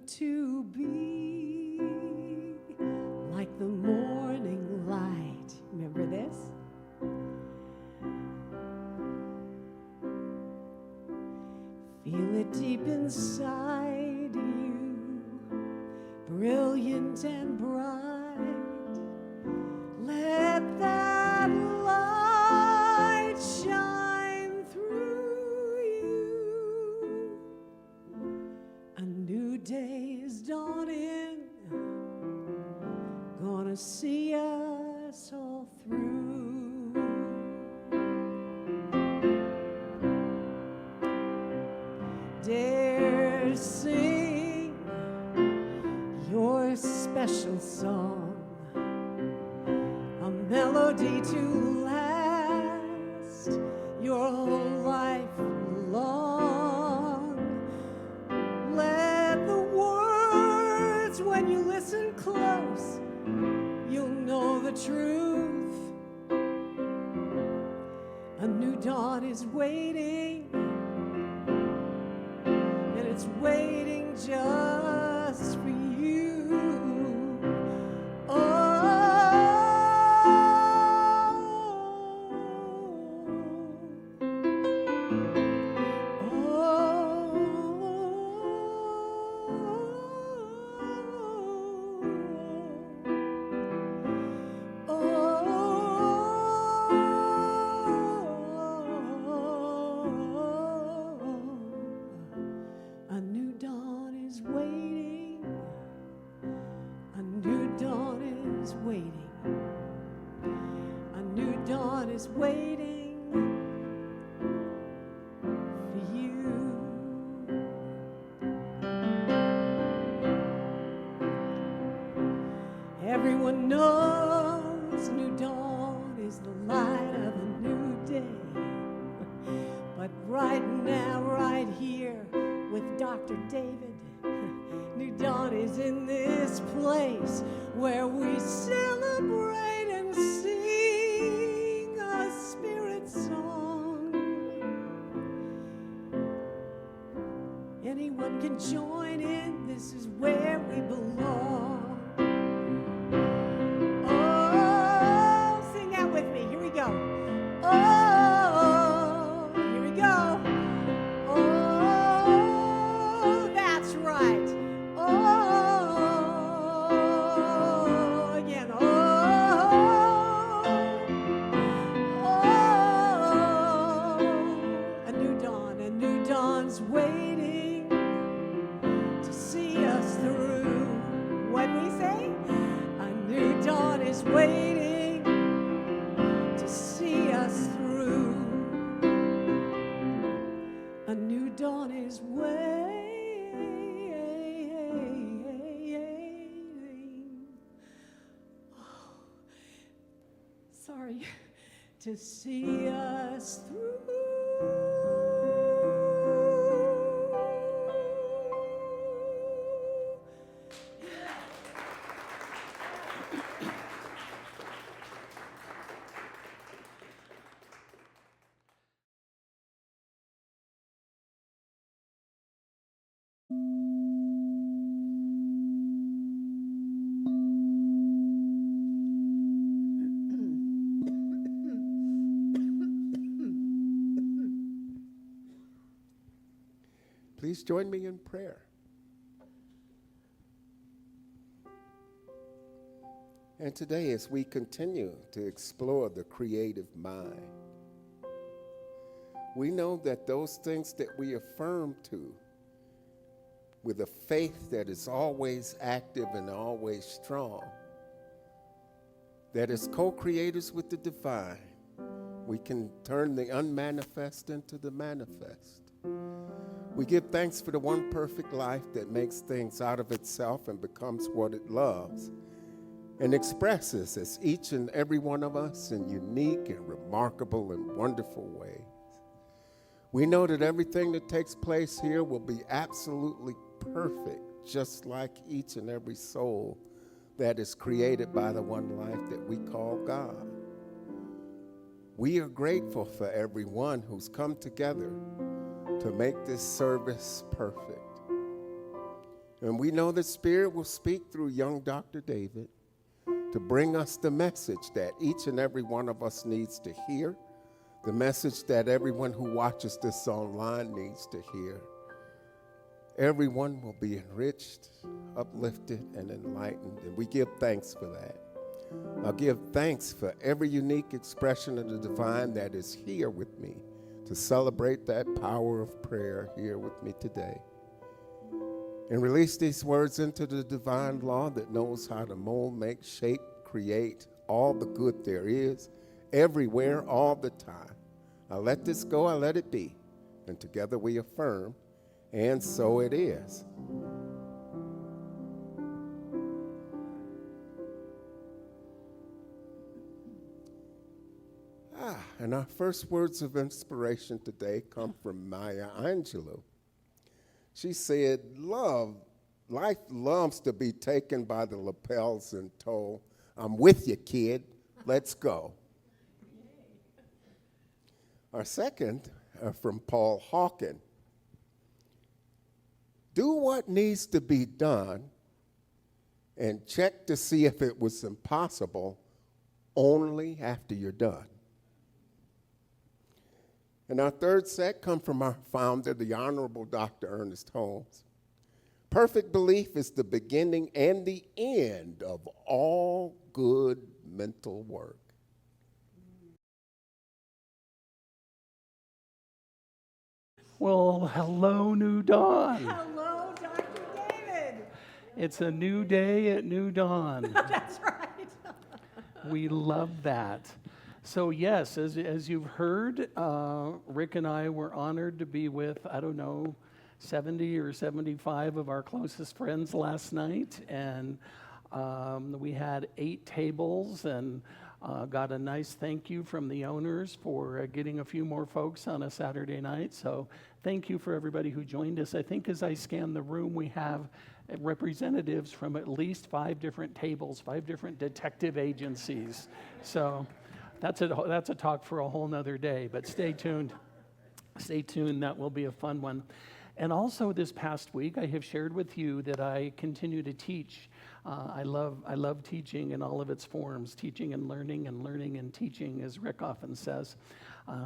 to be like the morning light. Remember this? Feel it deep inside you, brilliant and bright. Let that light shine through you. A new day is dawning, gonna see us all through. Dare to sing your special song, a melody to last your whole life long. Let the words, when you listen close, you'll know the truth. A new dawn is waiting, and it's waiting just for you. A new dawn is waiting. A new dawn is waiting. A new dawn is waiting for you. Everyone knows new dawn is the light of a new day. But right now, right here, with Dr. David, new dawn is in this place where we celebrate and sing a spirit song. Anyone can join in, this is where we belong. Oh, sing that with me, here we go. Oh, here we go. Oh, that's right. Oh, again. Oh, oh, a new dawn's waiting to see us through. What we say? A new dawn is waiting to see us through. A new dawn is waiting. Oh, sorry, to see us through. Please join me in prayer. And today, as we continue to explore the creative mind, we know that those things that we affirm to with a faith that is always active and always strong, that as co-creators with the divine, we can turn the unmanifest into the manifest. We give thanks for the one perfect life that makes things out of itself and becomes what it loves and expresses as each and every one of us in unique and remarkable and wonderful ways. We know that everything that takes place here will be absolutely perfect, just like each and every soul that is created by the one life that we call God. We are grateful for everyone who's come together to make this service perfect. And we know the Spirit will speak through young Dr. David to bring us the message that each and every one of us needs to hear, the message that everyone who watches this online needs to hear. Everyone will be enriched, uplifted, and enlightened, and we give thanks for that. I'll give thanks for every unique expression of the divine that is here with me to celebrate that power of prayer here with me today. And release these words into the divine law that knows how to mold, make, shape, create all the good there is, everywhere, all the time. I let this go, I let it be. And together we affirm, and so it is. And our first words of inspiration today come from Maya Angelou. She said, life loves to be taken by the lapels and told, I'm with you, kid, let's go. Our second from Paul Hawken. Do what needs to be done and check to see if it was impossible only after you're done. And our third set come from our founder, the Honorable Dr. Ernest Holmes. Perfect belief is the beginning and the end of all good mental work. Well, hello, New Dawn. Hello, Dr. David. It's a new day at New Dawn. That's right. We love that. So yes, as you've heard, Rick and I were honored to be with, 70 or 75 of our closest friends last night. And we had 8 tables and got a nice thank you from the owners for getting a few more folks on a Saturday night. So thank you for everybody who joined us. I think as I scan the room, we have representatives from at least 5 different tables, 5 different detective agencies. So that's a talk for a whole nother day, but stay tuned. Stay tuned, that will be a fun one. And also this past week, I have shared with you that I continue to teach. I love teaching in all of its forms, teaching and learning and teaching, as Rick often says.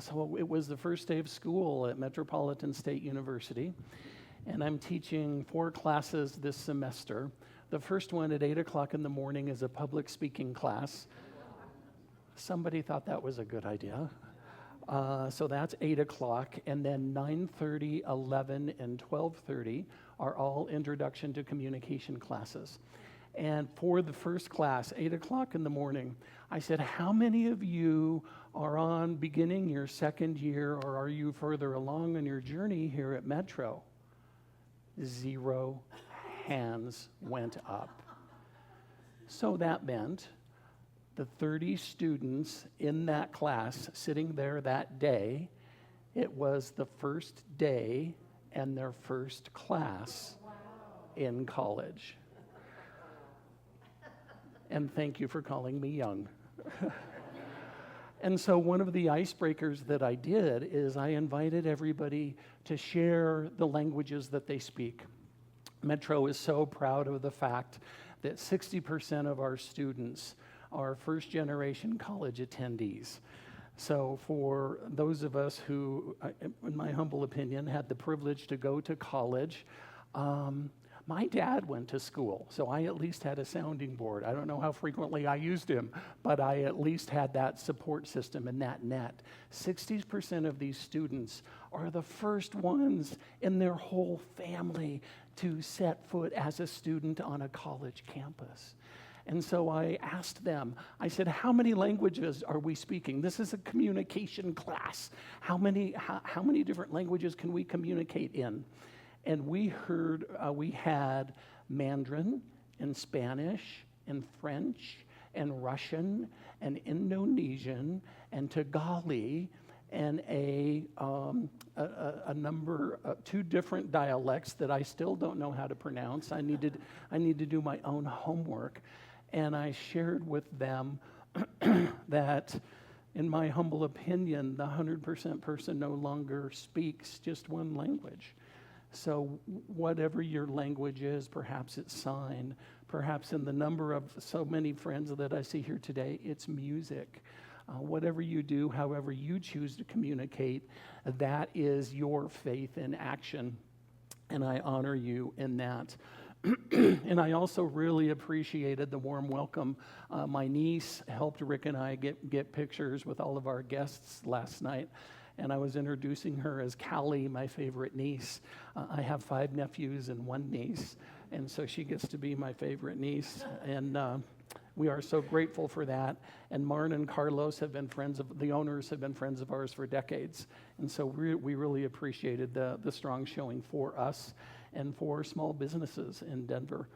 So it was the first day of school at Metropolitan State University, and I'm teaching 4 classes this semester. The first one at 8 o'clock in the morning is a public speaking class. Somebody thought that was a good idea. So that's 8 o'clock, and then 9:30, 11, and 12:30 are all introduction to communication classes. And for the first class, 8 o'clock in the morning, I said, how many of you are beginning your second year, or are you further along on your journey here at Metro? 0 hands went up. So that meant the 30 students in that class sitting there that day, it was the first day and their first class in college. And thank you for calling me young. And so one of the icebreakers that I did is I invited everybody to share the languages that they speak. Metro is so proud of the fact that 60% of our students are first-generation college attendees. So for those of us who, in my humble opinion, had the privilege to go to college, my dad went to school, so I at least had a sounding board. I don't know how frequently I used him, but I at least had that support system and that net. 60% of these students are the first ones in their whole family to set foot as a student on a college campus. And so I asked them, I said, how many languages are we speaking? This is a communication class. How many different languages can we communicate in? And we had Mandarin and Spanish and French and Russian and Indonesian and Tagalog and a number of 2 different dialects that I still don't know how to pronounce. I need to do my own homework. And I shared with them that, in my humble opinion, the 100% person no longer speaks just one language. So whatever your language is, perhaps it's sign, perhaps in the number of so many friends that I see here today, it's music. Whatever you do, however you choose to communicate, that is your faith in action. And I honor you in that. And I also really appreciated the warm welcome. My niece helped Rick and I get pictures with all of our guests last night. And I was introducing her as Callie, my favorite niece. I have 5 nephews and 1 niece. And so she gets to be my favorite niece. And we are so grateful for that. And Marn and Carlos have been the owners have been friends of ours for decades. And so we really appreciated the strong showing for us and for small businesses in Denver.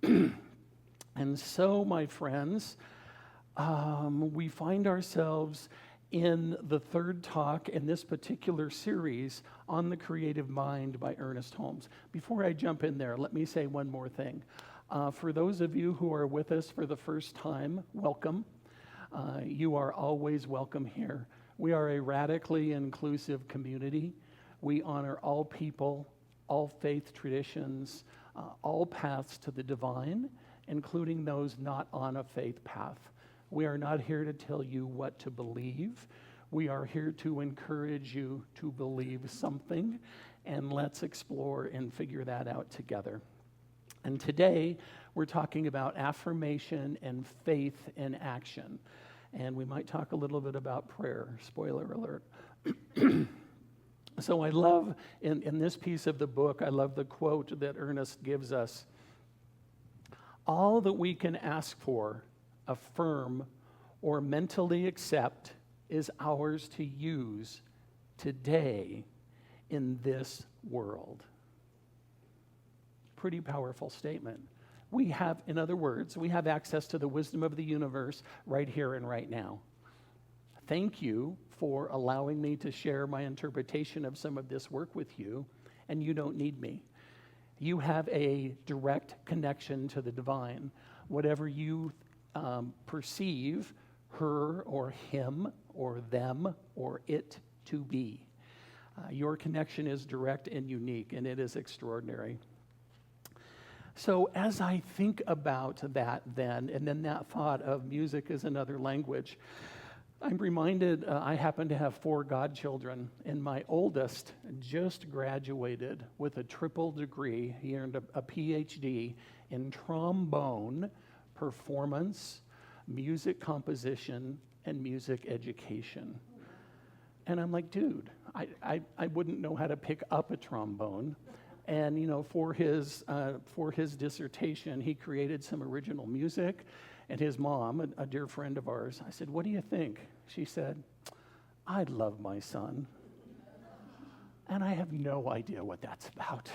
And so, my friends, we find ourselves in the third talk in this particular series on the creative mind by Ernest Holmes. Before I jump in there, let me say one more thing. For those of you who are with us for the first time, welcome. You are always welcome here. We are a radically inclusive community. We honor all people, all faith traditions, all paths to the divine, including those not on a faith path. We are not here to tell you what to believe. We are here to encourage you to believe something, and let's explore and figure that out together. And today, we're talking about affirmation and faith in action. And we might talk a little bit about prayer. Spoiler alert. So I love, in this piece of the book, I love the quote that Ernest gives us. All that we can ask for, affirm, or mentally accept is ours to use today in this world. Pretty powerful statement. We have, in other words, we have access to the wisdom of the universe right here and right now. Thank you for allowing me to share my interpretation of some of this work with you, and you don't need me. You have a direct connection to the divine. Whatever you perceive her or him or them or it to be, your connection is direct and unique, and it is extraordinary. So as I think about that then, and then that thought of music as another language, I'm reminded I happen to have 4 godchildren, and my oldest just graduated with a triple degree. He earned a PhD in trombone, performance, music composition, and music education. And I'm like, dude, I wouldn't know how to pick up a trombone. And for his dissertation, he created some original music. And his mom, a dear friend of ours, I said, "What do you think?" She said, "I love my son." And I have no idea what that's about.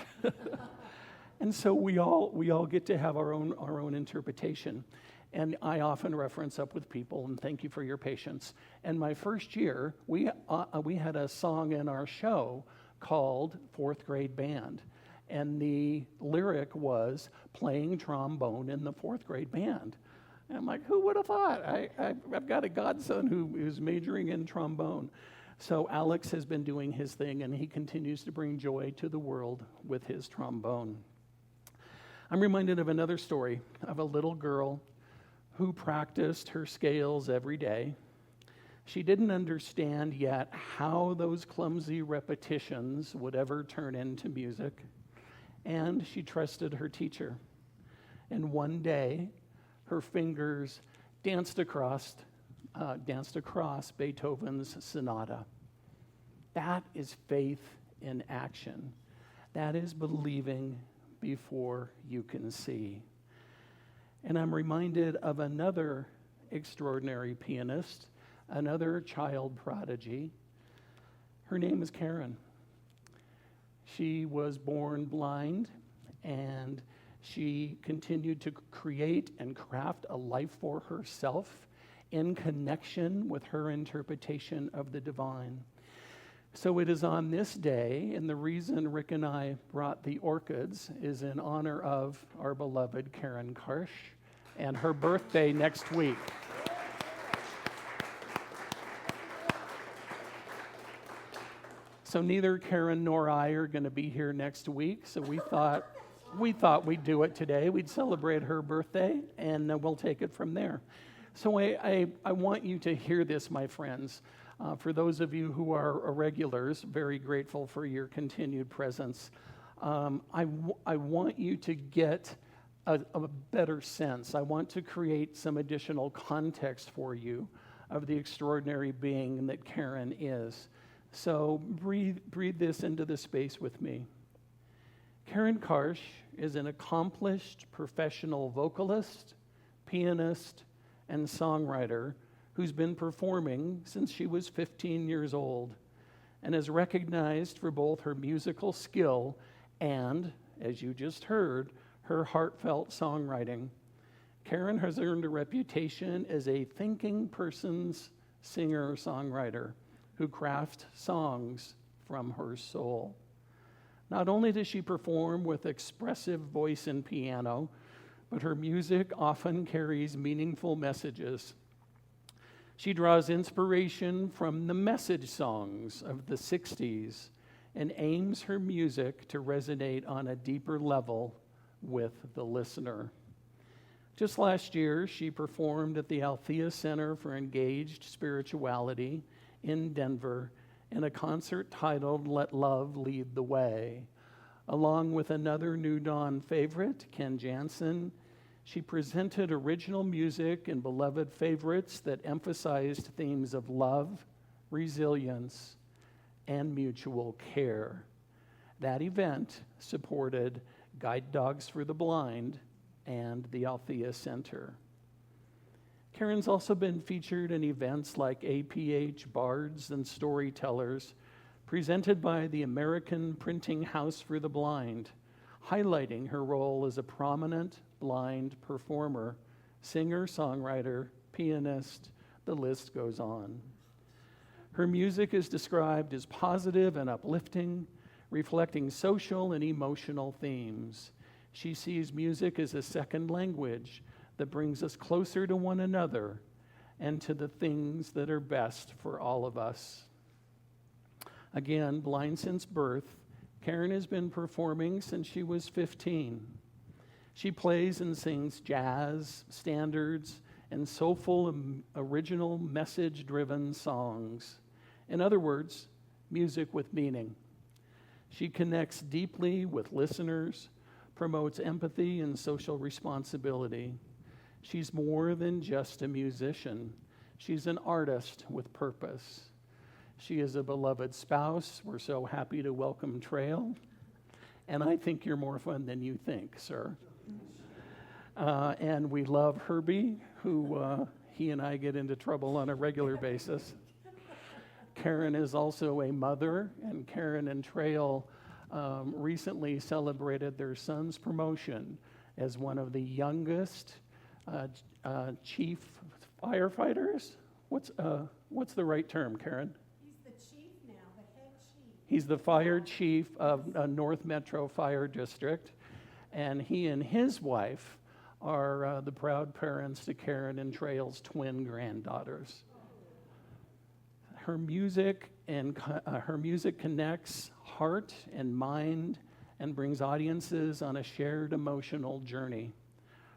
And so we all get to have our own interpretation. And I often reference up with people, and thank you for your patience. And my first year, we had a song in our show called 4th Grade Band. And the lyric was playing trombone in the 4th grade band. And I'm like, who would have thought? I've got a godson who's majoring in trombone. So Alex has been doing his thing, and he continues to bring joy to the world with his trombone. I'm reminded of another story of a little girl who practiced her scales every day. She didn't understand yet how those clumsy repetitions would ever turn into music, and she trusted her teacher. And one day, her fingers danced across Beethoven's sonata. That is faith in action. That is believing before you can see. And I'm reminded of another extraordinary pianist, another child prodigy. Her name is Karen. She was born blind, and she continued to create and craft a life for herself in connection with her interpretation of the divine. So it is on this day, and the reason Rick and I brought the orchids is in honor of our beloved Karen Karsh and her birthday next week. So neither Karen nor I are going to be here next week, so we thought we'd do it today. We'd celebrate her birthday, and we'll take it from there. So I want you to hear this, my friends. For those of you who are regulars, very grateful for your continued presence. I want you to get a better sense. I want to create some additional context for you of the extraordinary being that Karen is. So breathe this into the space with me. Karen Karsh is an accomplished professional vocalist, pianist, and songwriter who's been performing since she was 15 years old and is recognized for both her musical skill and, as you just heard, her heartfelt songwriting. Karen has earned a reputation as a thinking person's singer-songwriter who crafts songs from her soul. Not only does she perform with expressive voice and piano, but her music often carries meaningful messages. She draws inspiration from the message songs of the 60s and aims her music to resonate on a deeper level with the listener. Just last year, she performed at the Althea Center for Engaged Spirituality in Denver in a concert titled Let Love Lead the Way. Along with another New Dawn favorite, Ken Jansen, she presented original music and beloved favorites that emphasized themes of love, resilience, and mutual care. That event supported Guide Dogs for the Blind and the Althea Center. Karen's also been featured in events like APH Bards and Storytellers, presented by the American Printing House for the Blind, highlighting her role as a prominent blind performer, singer, songwriter, pianist, the list goes on. Her music is described as positive and uplifting, reflecting social and emotional themes. She sees music as a second language that brings us closer to one another and to the things that are best for all of us. Again, blind since birth, Karen has been performing since she was 15. She plays and sings jazz, standards, and soulful, original, message-driven songs. In other words, music with meaning. She connects deeply with listeners, promotes empathy and social responsibility. She's more than just a musician. She's an artist with purpose. She is a beloved spouse. We're so happy to welcome Trail. And I think you're more fun than you think, sir. And we love Herbie, who he and I get into trouble on a regular basis. Karen is also a mother, and Karen and Trail recently celebrated their son's promotion as one of the youngest chief firefighters. What's the right term, Karen? He's the chief now, the head chief. He's the fire chief of North Metro Fire District, and he and his wife are the proud parents to Karen and Trail's twin granddaughters. Her music connects heart and mind and brings audiences on a shared emotional journey.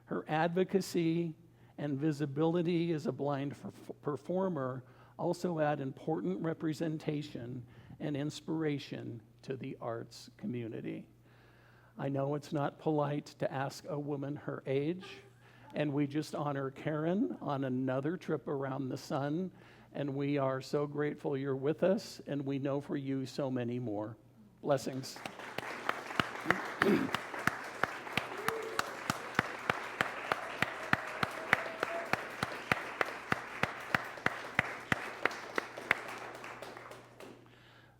Her advocacy and visibility as a blind performer also add important representation and inspiration to the arts community. I know it's not polite to ask a woman her age, and we just honor Karen on another trip around the sun, and we are so grateful you're with us, and we know for you so many more. Blessings.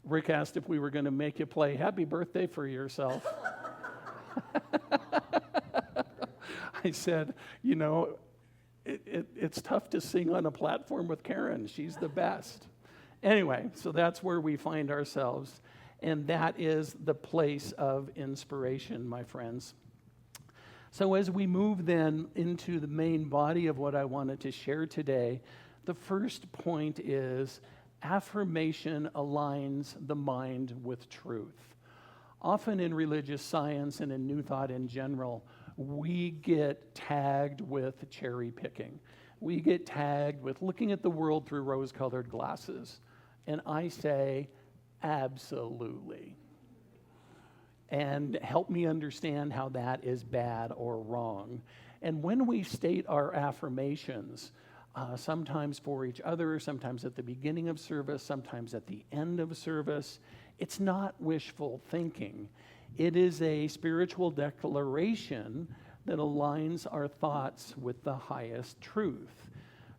Rick asked if we were going to make you play Happy Birthday for yourself. I said, you know, it's tough to sing on a platform with Karen. She's the best. Anyway, so that's where we find ourselves, and that is the place of inspiration, my friends. So as we move then into the main body of what I wanted to share today, the first point is Affirmation aligns the mind with truth. Often in religious science and in New Thought in general, we get tagged with cherry picking. We get tagged with looking at the world through rose-colored glasses. And I say, absolutely. And help me understand how that is bad or wrong. And when we state our affirmations, sometimes for each other, sometimes at the beginning of service, sometimes at the end of service, it's not wishful thinking. It is a spiritual declaration that aligns our thoughts with the highest truth.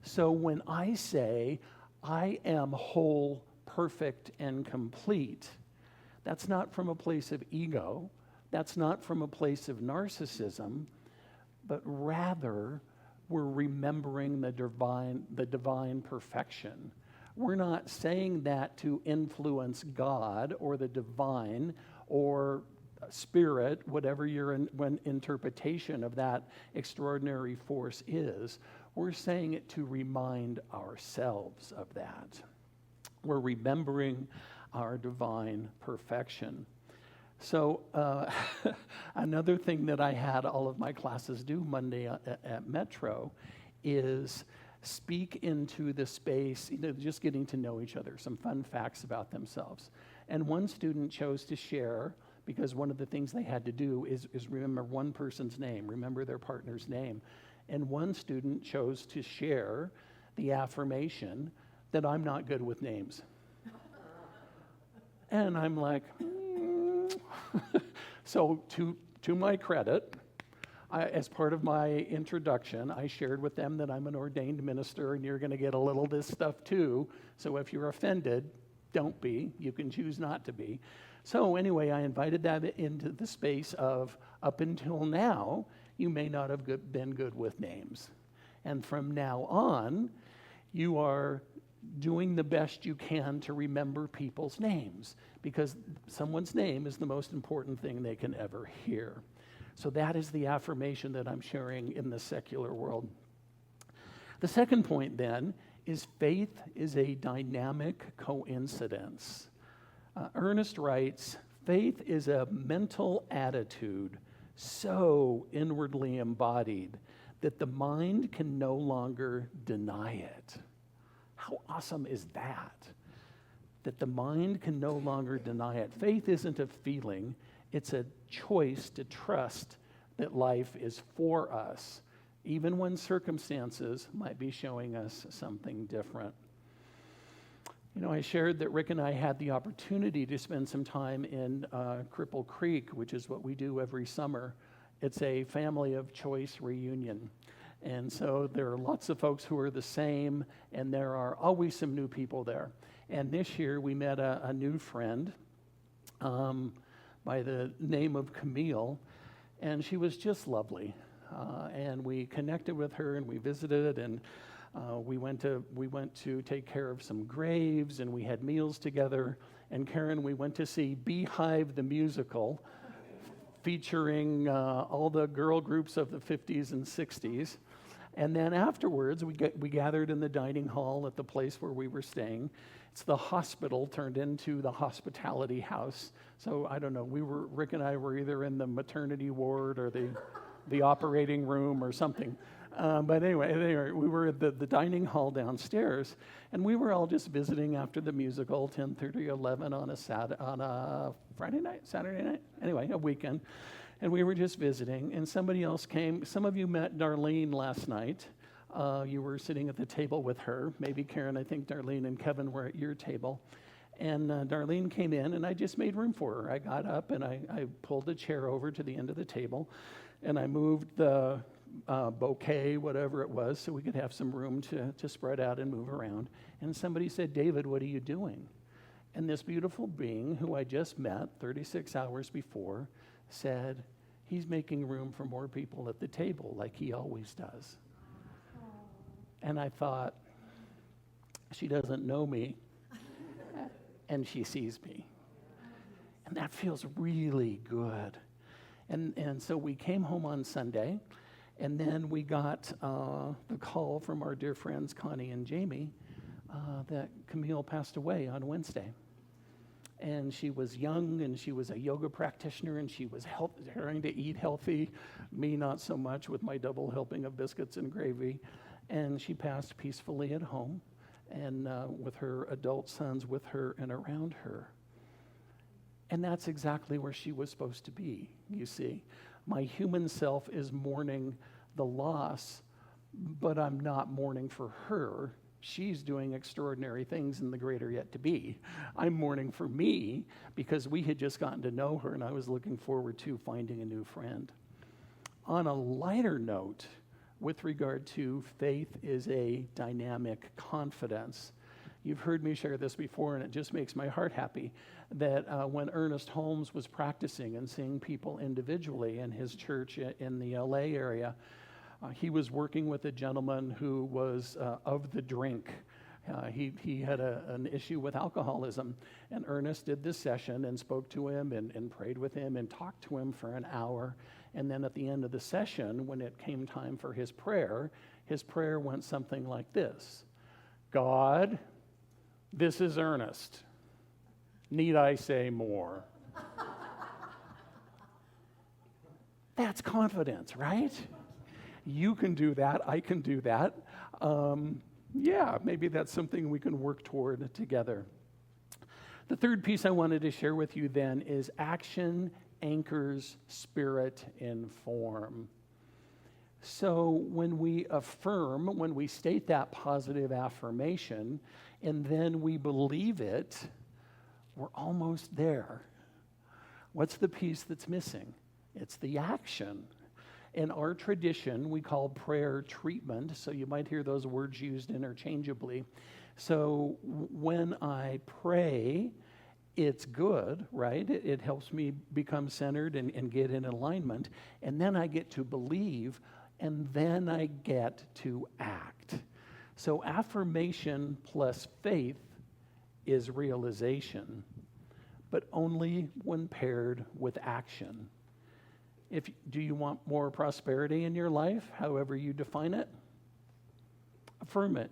So when I say, I am whole, perfect, and complete, that's not from a place of ego. That's not from a place of narcissism, but rather we're remembering the divine perfection. We're not saying that to influence God or the divine or spirit, whatever your interpretation of that extraordinary force is. We're saying it to remind ourselves of that. We're remembering our divine perfection. So another thing that I had all of my classes do Monday at Metro is speak into the space, just getting to know each other, some fun facts about themselves. And one student chose to share, because one of the things they had to do is remember one person's name, remember their partner's name. And one student chose to share the affirmation that I'm not good with names. And I'm like, So to my credit, as part of my introduction, I shared with them that I'm an ordained minister and you're going to get a little of this stuff too. So if you're offended, don't be. You can choose not to be. So anyway, I invited that into the space of, up until now, you may not have been good with names. And from now on, you are doing the best you can to remember people's names, because someone's name is the most important thing they can ever hear. So that is the affirmation that I'm sharing in the secular world. The second point then is faith is a dynamic coincidence. Ernest writes, faith is a mental attitude so inwardly embodied that the mind can no longer deny it. How awesome is that? That the mind can no longer deny it. Faith isn't a feeling, it's a choice to trust that life is for us, even when circumstances might be showing us something different. I shared that Rick and I had the opportunity to spend some time in Cripple Creek, which is what we do every summer. It's a family of choice reunion. And so there are lots of folks who are the same, and there are always some new people there. And this year we met a new friend by the name of Camille, and she was just lovely. And we connected with her, and we visited, and we went to take care of some graves, and we had meals together. And Karen, we went to see Beehive the musical, featuring all the girl groups of the 50s and 60s. And then afterwards, we gathered in the dining hall at the place where we were staying. It's the hospital turned into the hospitality house. So I don't know, Rick and I were either in the maternity ward or the operating room or something. But anyway, we were at the dining hall downstairs, and we were all just visiting after the musical, 10:30, 11 on a Friday night, Saturday night, anyway, a weekend. And we were just visiting, and somebody else came. Some of you met Darlene last night. You were sitting at the table with her. Maybe Karen, I think Darlene and Kevin were at your table. And Darlene came in, and I just made room for her. I got up, and I pulled a chair over to the end of the table, and I moved the bouquet, whatever it was, so we could have some room to spread out and move around. And somebody said, "David, what are you doing?" And this beautiful being, who I just met 36 hours before, said, "He's making room for more people at the table like he always does." And I thought, she doesn't know me, and she sees me. And that feels really good. And so we came home on Sunday, and then we got the call from our dear friends Connie and Jamie that Camille passed away on Wednesday. And she was young, and she was a yoga practitioner, and she was trying to eat healthy. Me, not so much, with my double helping of biscuits and gravy. And she passed peacefully at home, and with her adult sons with her and around her. And that's exactly where she was supposed to be, you see. My human self is mourning the loss, but I'm not mourning for her. She's doing extraordinary things in the greater yet to be. I'm mourning for me because we had just gotten to know her, and I was looking forward to finding a new friend. On a lighter note, with regard to faith is a dynamic confidence. You've heard me share this before, and it just makes my heart happy that when Ernest Holmes was practicing and seeing people individually in his church in the LA area, he was working with a gentleman who was of the drink. He had an issue with alcoholism, and Ernest did this session and spoke to him and prayed with him and talked to him for an hour. And then at the end of the session, when it came time for his prayer went something like this: God, this is Ernest. Need I say more? That's confidence, right? You can do that. I can do that. Yeah, maybe that's something we can work toward together. The third piece I wanted to share with you then is action anchors spirit in form. So when we affirm, when we state that positive affirmation, and then we believe it, we're almost there. What's the piece that's missing? It's the action. In our tradition, we call prayer treatment, so you might hear those words used interchangeably. So when I pray, it's good, right? It helps me become centered and get in alignment. And then I get to believe, and then I get to act. So affirmation plus faith is realization, but only when paired with action. Do you want more prosperity in your life, however you define it? Affirm it.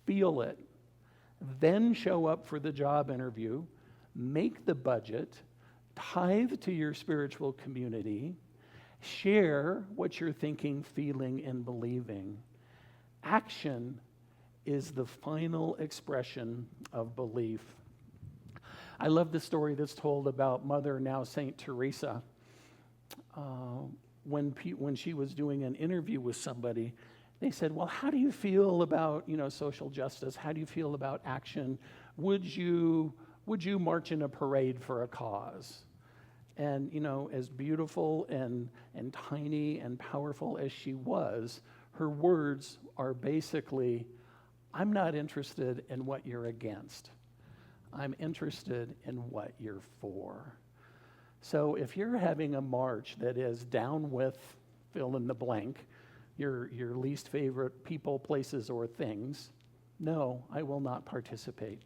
Feel it. Then show up for the job interview. Make the budget. Tithe to your spiritual community. Share what you're thinking, feeling, and believing. Action is the final expression of belief. I love the story that's told about Mother, now Saint Teresa. When she was doing an interview with somebody, they said, well, how do you feel about, social justice? How do you feel about action? Would you march in a parade for a cause? And, as beautiful and tiny and powerful as she was, her words are basically, I'm not interested in what you're against. I'm interested in what you're for. So if you're having a march that is down with fill in the blank, your least favorite people, places, or things, no, I will not participate.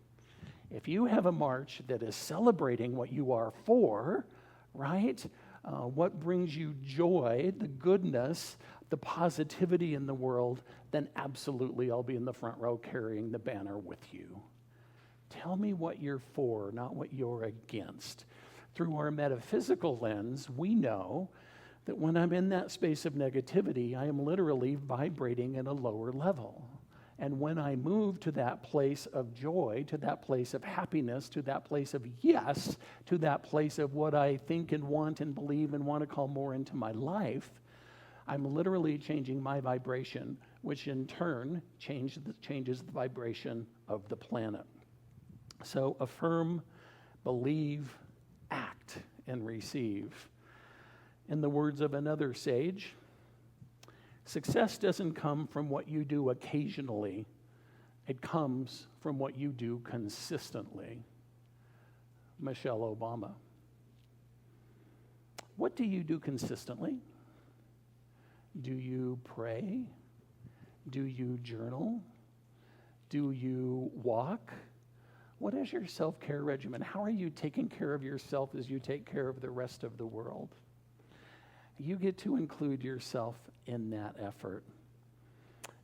If you have a march that is celebrating what you are for, right? What brings you joy, the goodness, the positivity in the world, then absolutely I'll be in the front row carrying the banner with you. Tell me what you're for, not what you're against. Through our metaphysical lens, we know that when I'm in that space of negativity, I am literally vibrating at a lower level. And when I move to that place of joy, to that place of happiness, to that place of yes, to that place of what I think and want and believe and want to call more into my life, I'm literally changing my vibration, which in turn changes the vibration of the planet. So affirm, believe, act, and receive. In the words of another sage, success doesn't come from what you do occasionally. It comes from what you do consistently. Michelle Obama. What do you do consistently? Do you pray? Do you journal? Do you walk? What is your self-care regimen? How are you taking care of yourself as you take care of the rest of the world? You get to include yourself in that effort.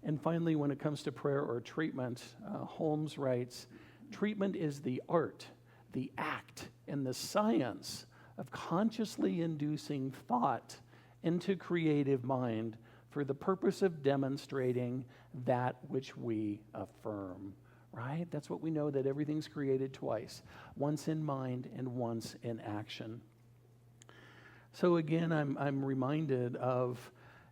And finally, when it comes to prayer or treatment, Holmes writes, treatment is the art, the act, and the science of consciously inducing thought into creative mind for the purpose of demonstrating that which we affirm, right? That's what we know, that everything's created twice, once in mind and once in action. So again, I'm reminded of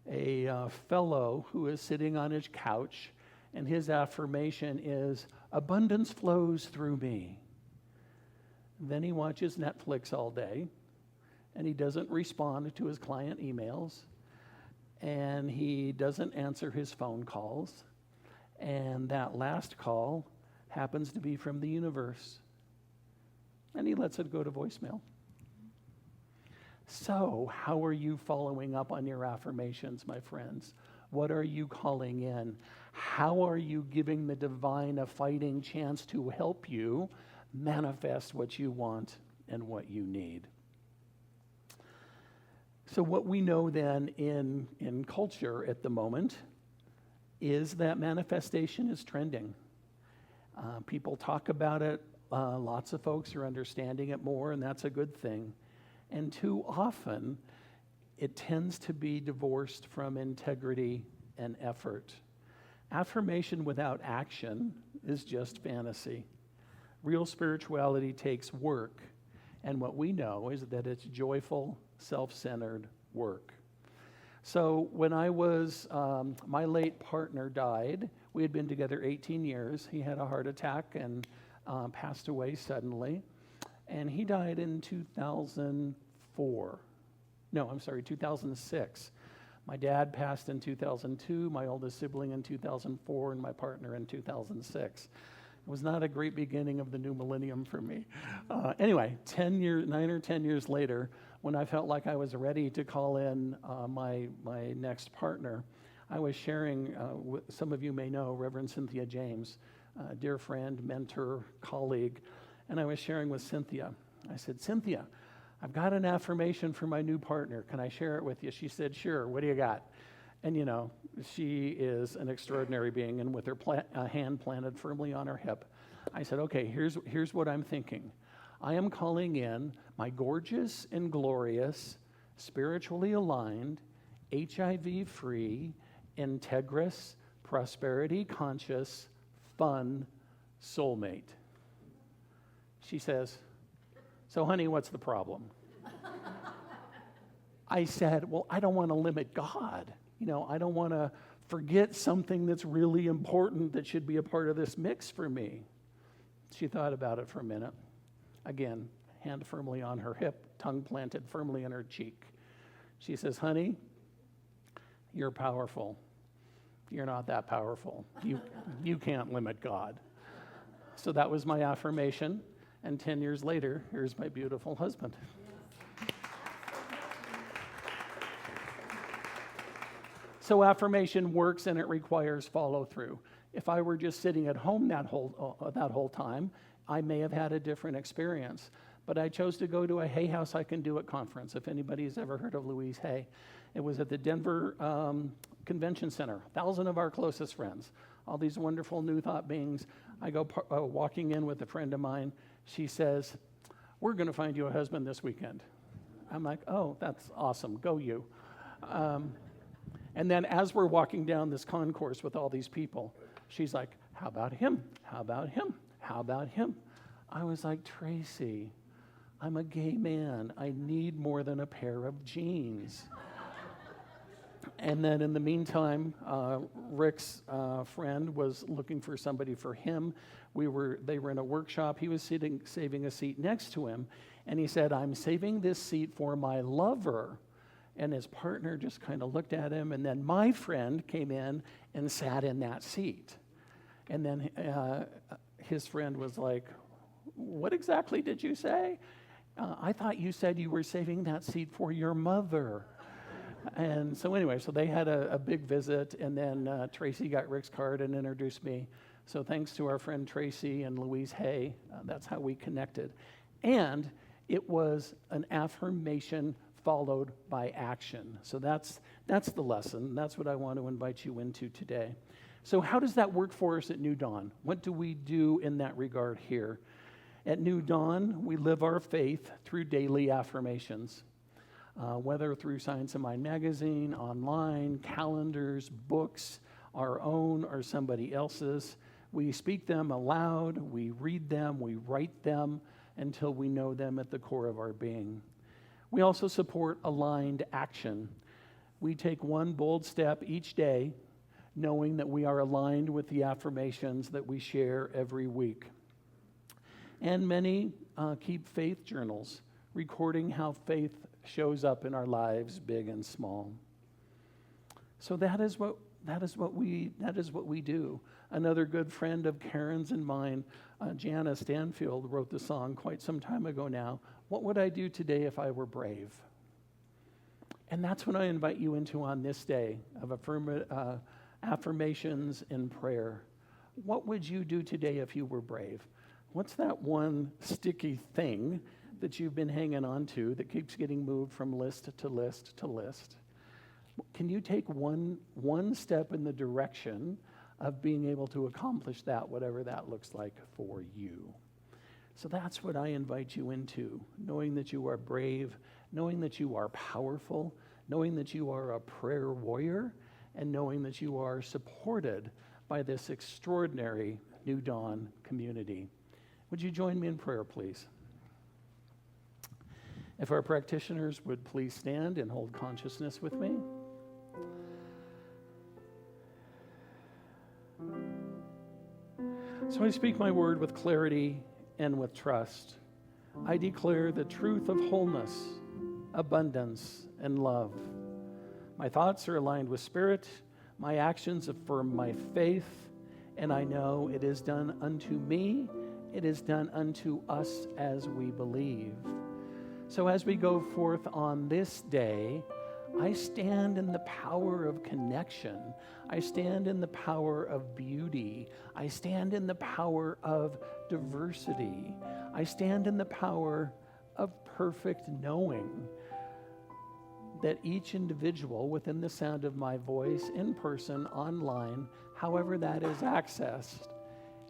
a fellow who is sitting on his couch, and his affirmation is, abundance flows through me. Then he watches Netflix all day, and he doesn't respond to his client emails, and he doesn't answer his phone calls, and that last call happens to be from the universe, and he lets it go to voicemail. So, how are you following up on your affirmations, my friends? What are you calling in? How are you giving the divine a fighting chance to help you manifest what you want and what you need? So what we know then in culture at the moment is that manifestation is trending. People talk about it. Lots of folks are understanding it more, and that's a good thing. And too often, it tends to be divorced from integrity and effort. Affirmation without action is just fantasy. Real spirituality takes work, and what we know is that it's joyful, self-centered work. So when I was, my late partner died. We had been together 18 years. He had a heart attack and passed away suddenly. And he died in 2004. No, I'm sorry, 2006. My dad passed in 2002, my oldest sibling in 2004, and my partner in 2006. It was not a great beginning of the new millennium for me. Anyway, 9 or 10 years later, when I felt like I was ready to call in my next partner, I was sharing, some of you may know, Reverend Cynthia James, a dear friend, mentor, colleague, and I was sharing with Cynthia. I said, Cynthia, I've got an affirmation for my new partner. Can I share it with you? She said, sure. What do you got? And you know, she is an extraordinary being, and with her hand planted firmly on her hip, I said, okay, here's what I'm thinking. I am calling in my gorgeous and glorious, spiritually aligned, HIV-free, integrous, prosperity-conscious, fun soulmate. She says, so honey, what's the problem? I said, well, I don't want to limit God. You know, I don't want to forget something that's really important that should be a part of this mix for me. She thought about it for a minute. Again, hand firmly on her hip, tongue planted firmly in her cheek. She says, honey, you're powerful. You're not that powerful. You can't limit God. So that was my affirmation. And 10 years later, here's my beautiful husband. So affirmation works, and it requires follow through. If I were just sitting at home that whole time, I may have had a different experience. But I chose to go to a Hay House I Can Do It conference, if anybody's ever heard of Louise Hay. It was at the Denver Convention Center, 1,000 of our closest friends, all these wonderful new thought beings. I go walking in with a friend of mine. She says, we're going to find you a husband this weekend. I'm like, oh, that's awesome. Go you. And then as we're walking down this concourse with all these people, she's like, how about him? How about him? How about him? I was like, Tracy, I'm a gay man. I need more than a pair of jeans. And then in the meantime, Rick's friend was looking for somebody for him. They were in a workshop. He was saving a seat next to him. And he said, I'm saving this seat for my lover. And his partner just kind of looked at him. And then my friend came in and sat in that seat. And then his friend was like, what exactly did you say? I thought you said you were saving that seat for your mother. And so anyway, so they had a big visit, and then Tracy got Rick's card and introduced me. So thanks to our friend Tracy and Louise Hay, that's how we connected. And it was an affirmation followed by action. So that's the lesson. That's what I want to invite you into today. So how does that work for us at New Dawn? What do we do in that regard here? At New Dawn, we live our faith through daily affirmations, whether through Science of Mind magazine, online, calendars, books, our own or somebody else's. We speak them aloud, we read them, we write them until we know them at the core of our being. We also support aligned action. We take one bold step each day, knowing that we are aligned with the affirmations that we share every week. And many keep faith journals, recording how faith shows up in our lives, big and small. So that is what we do. Another good friend of Karen's and mine, Jana Stanfield, wrote the song quite some time ago now. What would I do today if I were brave? And that's what I invite you into on this day of affirmations and prayer. What would you do today if you were brave? What's that one sticky thing that you've been hanging on to that keeps getting moved from list to list to list? Can you take one step in the direction of being able to accomplish that, whatever that looks like for you? So that's what I invite you into, knowing that you are brave, knowing that you are powerful, knowing that you are a prayer warrior, and knowing that you are supported by this extraordinary New Dawn community. Would you join me in prayer, please? If our practitioners would please stand and hold consciousness with me. So I speak my word with clarity and with trust. I declare the truth of wholeness, abundance, and love. My thoughts are aligned with spirit. My actions affirm my faith. And I know it is done unto me. It is done unto us as we believe. So as we go forth on this day, I stand in the power of connection. I stand in the power of beauty. I stand in the power of diversity. I stand in the power of perfect knowing that each individual within the sound of my voice, in person, online, however that is accessed,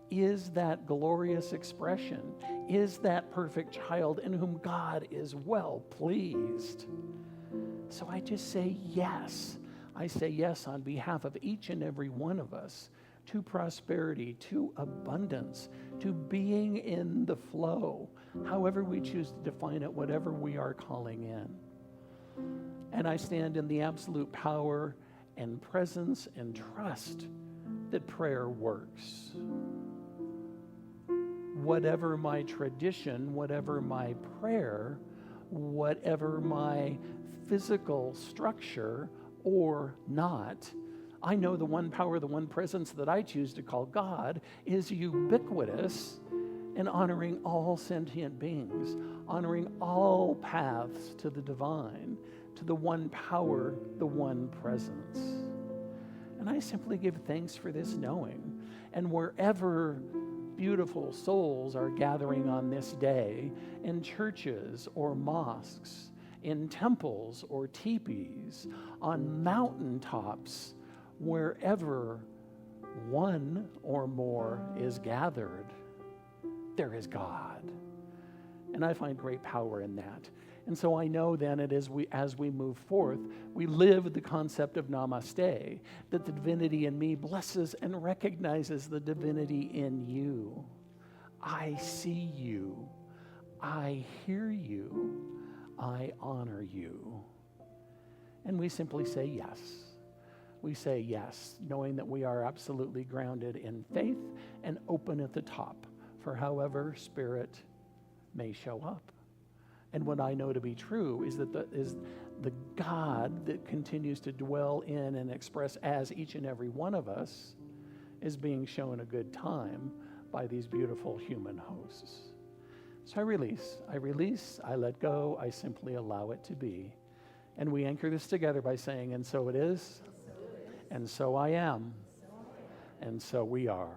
is that glorious expression, is that perfect child in whom God is well pleased. So I just say yes. I say yes on behalf of each and every one of us to prosperity, to abundance, to being in the flow, however we choose to define it, whatever we are calling in. And I stand in the absolute power and presence and trust that prayer works. Whatever my tradition, whatever my prayer, whatever my physical structure or not, I know the one power, the one presence that I choose to call God is ubiquitous in honoring all sentient beings, honoring all paths to the divine, to the one power, the one presence. And I simply give thanks for this knowing. And wherever beautiful souls are gathering on this day, in churches or mosques, in temples or teepees, on mountaintops, wherever one or more is gathered, there is God. And I find great power in that. And so I know then as we move forth, we live the concept of namaste, that the divinity in me blesses and recognizes the divinity in you. I see you. I hear you. I honor you. And we simply say yes. We say yes, knowing that we are absolutely grounded in faith and open at the top for however Spirit may show up. And what I know to be true is that the God that continues to dwell in and express as each and every one of us is being shown a good time by these beautiful human hosts. So I release, I let go, I simply allow it to be. And we anchor this together by saying, and so it is, and so I am, and so we are.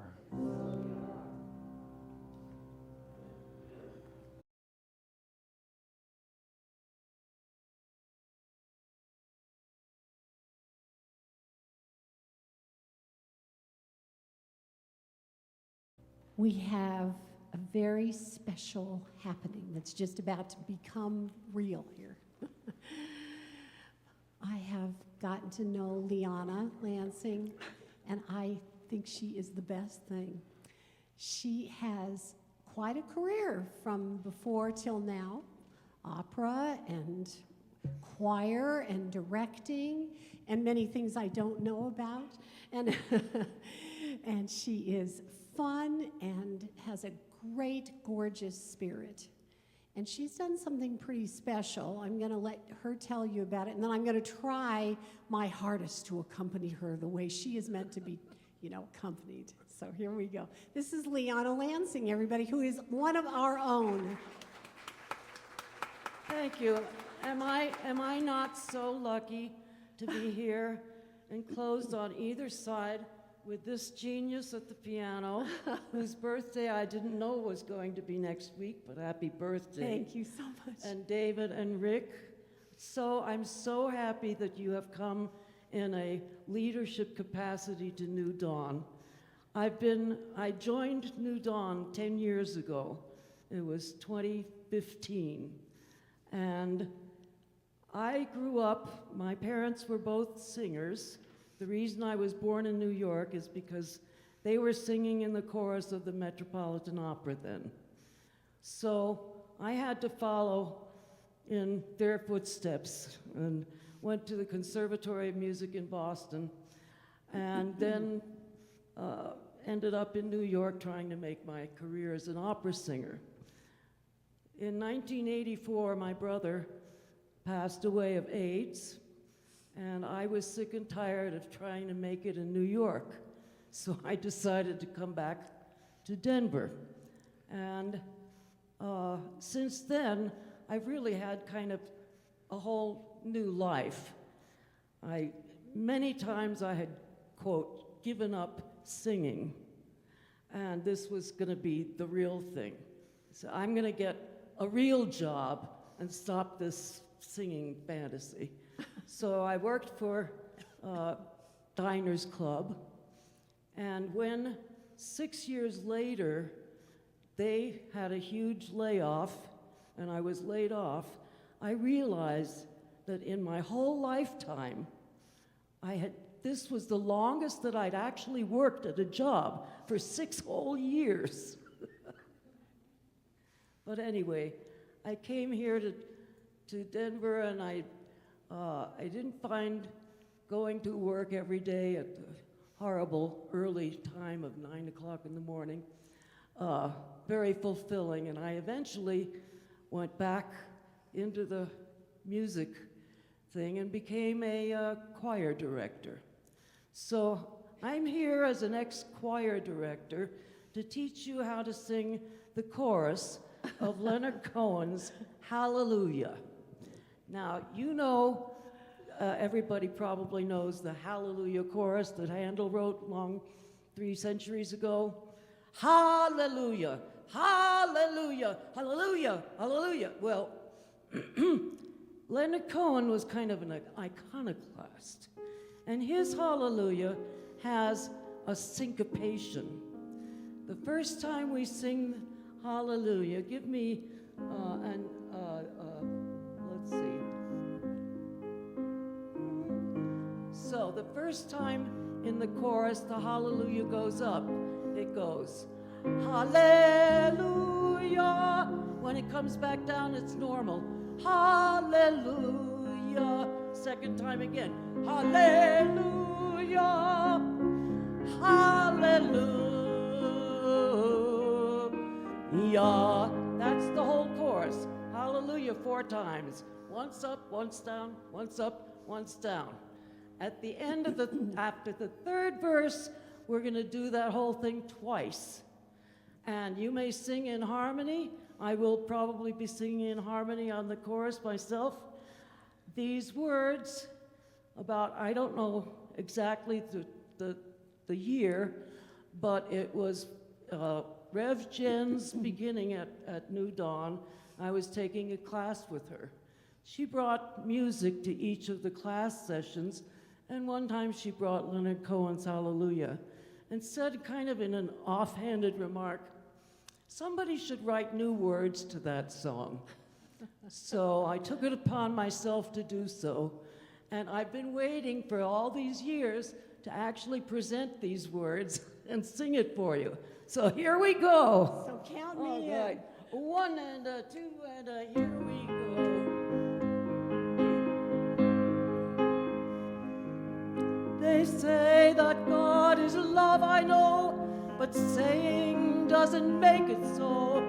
We have a very special happening that's just about to become real here. I have gotten to know Liana Lansing, and I think she is the best thing. She has quite a career from before till now, opera and choir and directing and many things I don't know about. And, and she is fun and has a great, gorgeous spirit. And she's done something pretty special. I'm going to let her tell you about it, and then I'm going to try my hardest to accompany her the way she is meant to be, accompanied. So here we go. This is Liana Lansing, everybody, who is one of our own. Thank you. Am I not so lucky to be here enclosed on either side with this genius at the piano, whose birthday I didn't know was going to be next week, but happy birthday. Thank you so much. And David and Rick. So I'm so happy that you have come in a leadership capacity to New Dawn. I joined New Dawn 10 years ago. It was 2015. And I grew up, my parents were both singers. The reason I was born in New York is because they were singing in the chorus of the Metropolitan Opera then. So I had to follow in their footsteps and went to the Conservatory of Music in Boston and then ended up in New York trying to make my career as an opera singer. In 1984, my brother passed away of AIDS, and I was sick and tired of trying to make it in New York. So I decided to come back to Denver. And since then, I've really had kind of a whole new life. Many times I had, quote, given up singing, and this was gonna be the real thing. So I'm gonna get a real job and stop this singing fantasy. So I worked for Diners Club, and when 6 years later they had a huge layoff and I was laid off, I realized that in my whole lifetime this was the longest that I'd actually worked at a job, for 6 whole years. But anyway, I came here to Denver, and I didn't find going to work every day at the horrible early time of 9 o'clock in the morning very fulfilling, and I eventually went back into the music thing and became a choir director. So I'm here as an ex-choir director to teach you how to sing the chorus of Leonard Cohen's Hallelujah. Now, you know, everybody probably knows the Hallelujah chorus that Handel wrote 3 centuries ago. Hallelujah, hallelujah, hallelujah, hallelujah. Well, Leonard Cohen was kind of an iconoclast, and his Hallelujah has a syncopation. The first time we sing Hallelujah, give me let's see. So the first time in the chorus, the Hallelujah goes up. It goes, Hallelujah. When it comes back down, it's normal. Hallelujah. Second time again, Hallelujah. Hallelujah. That's the whole chorus. Hallelujah 4 times. Once up, once down, once up, once down. At the end of after the 3rd verse, we're going to do that whole thing twice. And you may sing in harmony. I will probably be singing in harmony on the chorus myself. These words about, I don't know exactly the year, but it was Rev Jen's beginning at New Dawn. I was taking a class with her. She brought music to each of the class sessions, and one time she brought Leonard Cohen's Hallelujah. and said, kind of in an offhanded remark, somebody should write new words to that song. So I took it upon myself to do so, and I've been waiting for all these years to actually present these words and sing it for you. So here we go. So count me All in. right. 1 and 2 and here we go. They say that God is love, I know, but saying doesn't make it so.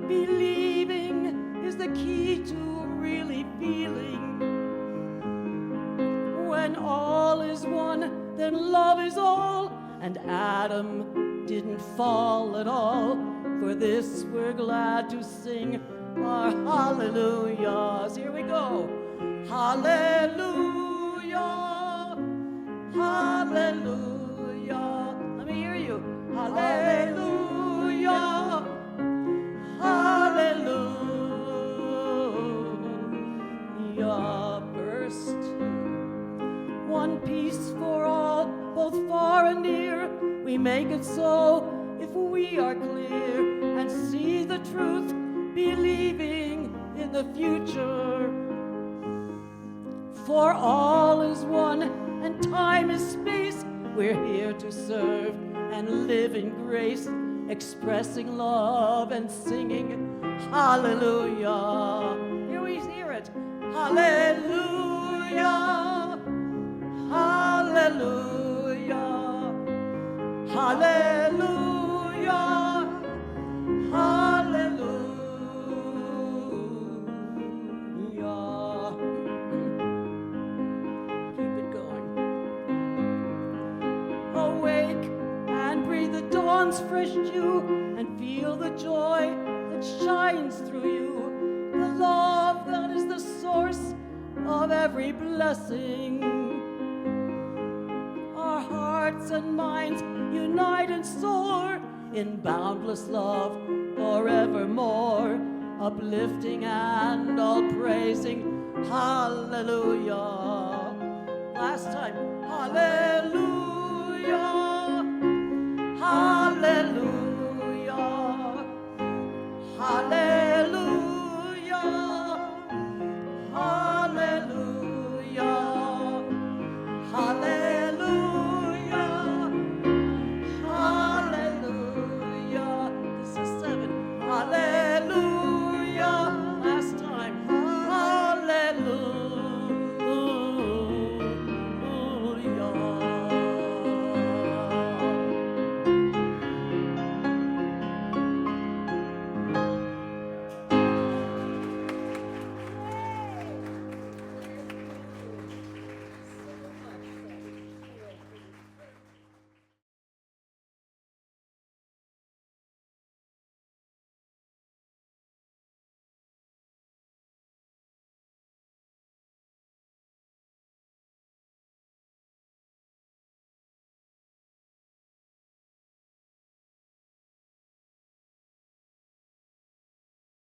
Believing is the key to really feeling. When all is one, then love is all, and Adam didn't fall at all. For this we're glad to sing our hallelujahs. Here we go. Hallelujah, hallelujah. Let me hear you. Hallelujah, hallelujah. Verse 2. One peace for all, both far and near. We make it so if we are clear and see the truth, believing in the future. For all is one and time is space. We're here to serve and live in grace, expressing love and singing hallelujah. Here we hear it. Hallelujah, hallelujah, hallelujah, hallelujah. Keep it going. Awake and breathe the dawn's fresh dew and feel the joy that shines through you. The love that is the source of every blessing. Our hearts and minds unite and soar in boundless love forevermore, uplifting and all praising hallelujah. Last time, hallelujah.